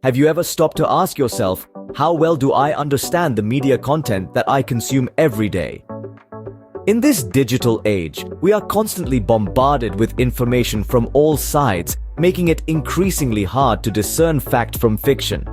Have you ever stopped to ask yourself, how well do I understand the media content that I consume every day? In this digital age, we are constantly bombarded with information from all sides, making it increasingly hard to discern fact from fiction.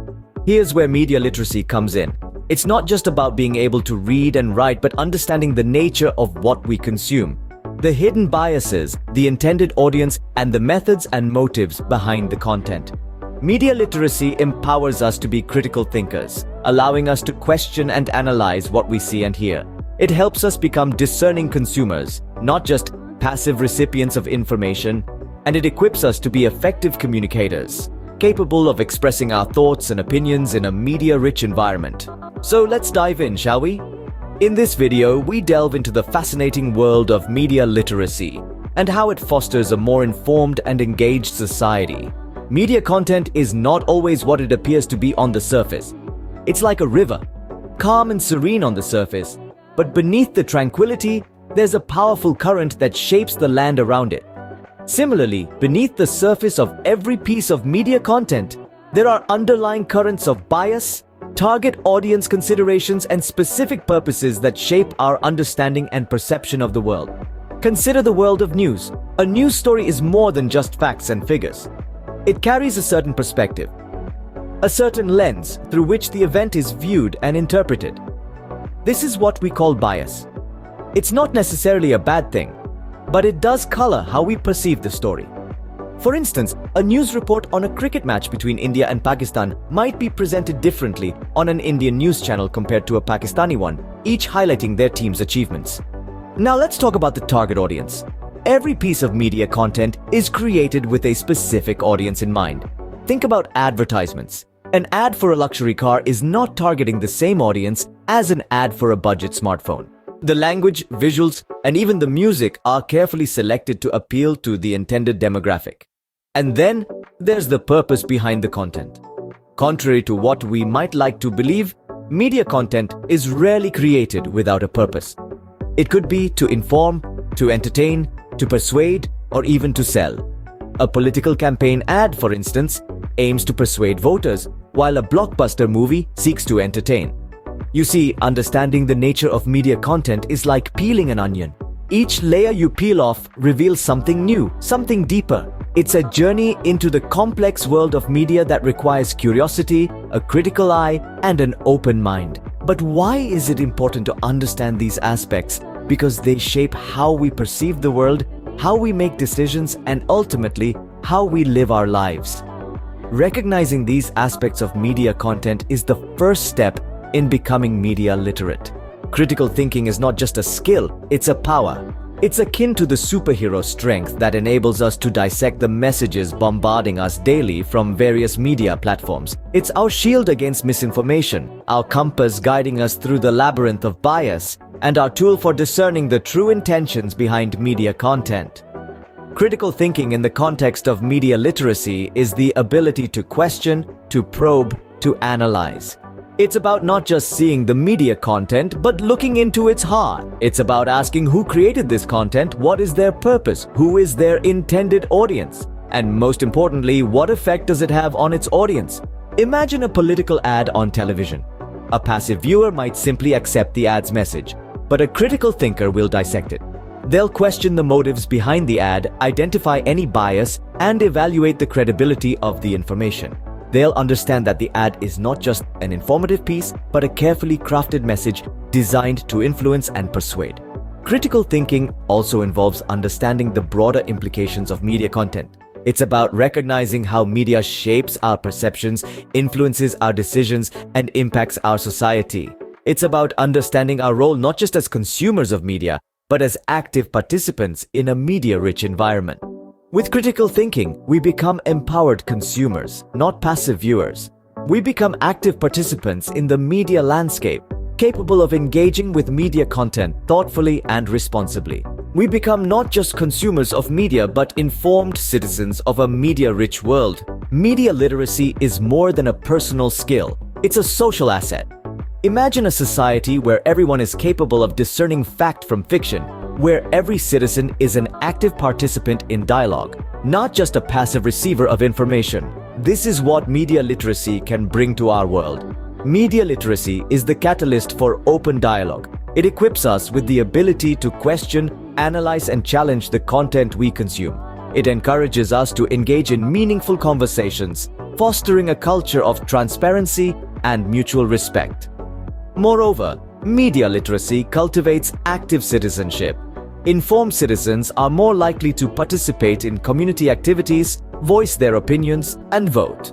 Here's where media literacy comes in. It's not just about being able to read and write, but understanding the nature of what we consume, the hidden biases, the intended audience, and the methods and motives behind the content. Media literacy empowers us to be critical thinkers, allowing us to question and analyze what we see and hear. It helps us become discerning consumers, not just passive recipients of information, and it equips us to be effective communicators, capable of expressing our thoughts and opinions in a media-rich environment. So let's dive in, shall we? In this video, we delve into the fascinating world of media literacy and how it fosters a more informed and engaged society. Media content is not always what it appears to be on the surface. It's like a river, calm and serene on the surface, but beneath the tranquility, there's a powerful current that shapes the land around it. Similarly, beneath the surface of every piece of media content, there are underlying currents of bias, target audience considerations, and specific purposes that shape our understanding and perception of the world. Consider the world of news. A news story is more than just facts and figures. It carries a certain perspective, a certain lens through which the event is viewed and interpreted. This is what we call bias. It's not necessarily a bad thing, but it does color how we perceive the story. For instance, a news report on a cricket match between India and Pakistan might be presented differently on an Indian news channel compared to a Pakistani one, each highlighting their team's achievements. Now let's talk about the target audience. Every piece of media content is created with a specific audience in mind. Think about advertisements. An ad for a luxury car is not targeting the same audience as an ad for a budget smartphone. The language, visuals, and even the music are carefully selected to appeal to the intended demographic. And then there's the purpose behind the content. Contrary to what we might like to believe, media content is rarely created without a purpose. It could be to inform, to entertain, to persuade, or even to sell. A political campaign ad, for instance, aims to persuade voters, while a blockbuster movie seeks to entertain. You see, understanding the nature of media content is like peeling an onion. Each layer you peel off reveals something new, something deeper. It's a journey into the complex world of media that requires curiosity, a critical eye, and an open mind. But why is it important to understand these aspects? Because they shape how we perceive the world, how we make decisions, and ultimately, how we live our lives. Recognizing these aspects of media content is the first step in becoming media literate. Critical thinking is not just a skill, it's a power. It's akin to the superhero strength that enables us to dissect the messages bombarding us daily from various media platforms. It's our shield against misinformation, our compass guiding us through the labyrinth of bias, and our tool for discerning the true intentions behind media content. Critical thinking in the context of media literacy is the ability to question, to probe, to analyze. It's about not just seeing the media content, but looking into its heart. It's about asking who created this content, what is their purpose, who is their intended audience, and most importantly, what effect does it have on its audience? Imagine a political ad on television. A passive viewer might simply accept the ad's message, but a critical thinker will dissect it. They'll question the motives behind the ad, identify any bias, and evaluate the credibility of the information. They'll understand that the ad is not just an informative piece, but a carefully crafted message designed to influence and persuade. Critical thinking also involves understanding the broader implications of media content. It's about recognizing how media shapes our perceptions, influences our decisions, and impacts our society. It's about understanding our role not just as consumers of media, but as active participants in a media-rich environment. With critical thinking, we become empowered consumers, not passive viewers. We become active participants in the media landscape, capable of engaging with media content thoughtfully and responsibly. We become not just consumers of media, but informed citizens of a media-rich world. Media literacy is more than a personal skill. It's a social asset. Imagine a society where everyone is capable of discerning fact from fiction, where every citizen is an active participant in dialogue, not just a passive receiver of information. This is what media literacy can bring to our world. Media literacy is the catalyst for open dialogue. It equips us with the ability to question, analyze, and challenge the content we consume. It encourages us to engage in meaningful conversations, fostering a culture of transparency and mutual respect. Moreover, media literacy cultivates active citizenship. Informed citizens are more likely to participate in community activities, voice their opinions, and vote.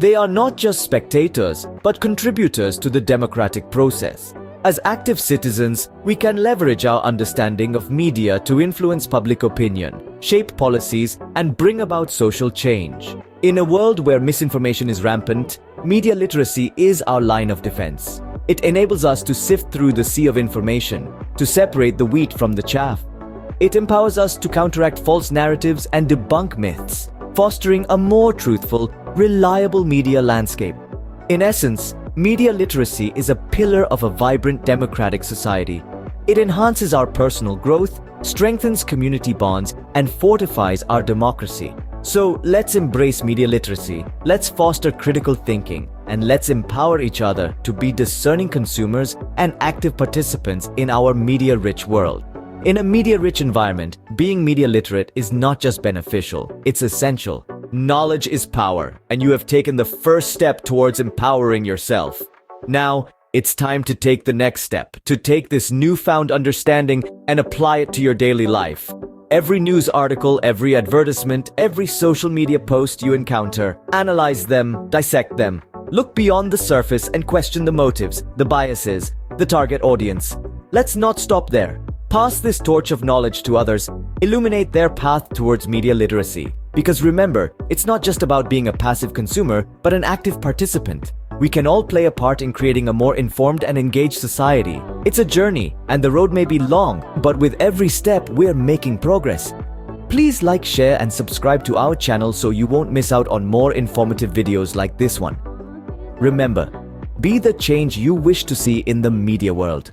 They are not just spectators, but contributors to the democratic process. As active citizens, we can leverage our understanding of media to influence public opinion, shape policies, and bring about social change. In a world where misinformation is rampant, media literacy is our line of defense. It enables us to sift through the sea of information, to separate the wheat from the chaff. It empowers us to counteract false narratives and debunk myths, fostering a more truthful, reliable media landscape. In essence, media literacy is a pillar of a vibrant democratic society. It enhances our personal growth, strengthens community bonds, and fortifies our democracy. So let's embrace media literacy, let's foster critical thinking, and let's empower each other to be discerning consumers and active participants in our media-rich world. In a media-rich environment, being media literate is not just beneficial, it's essential. Knowledge is power, and you have taken the first step towards empowering yourself. Now, it's time to take the next step, to take this newfound understanding and apply it to your daily life. Every news article, every advertisement, every social media post you encounter, analyze them, dissect them. Look beyond the surface and question the motives, the biases, the target audience. Let's not stop there. Pass this torch of knowledge to others, illuminate their path towards media literacy. Because remember, it's not just about being a passive consumer, but an active participant. We can all play a part in creating a more informed and engaged society. It's a journey, and the road may be long, but with every step, we're making progress. Please like, share, and subscribe to our channel so you won't miss out on more informative videos like this one. Remember, be the change you wish to see in the media world.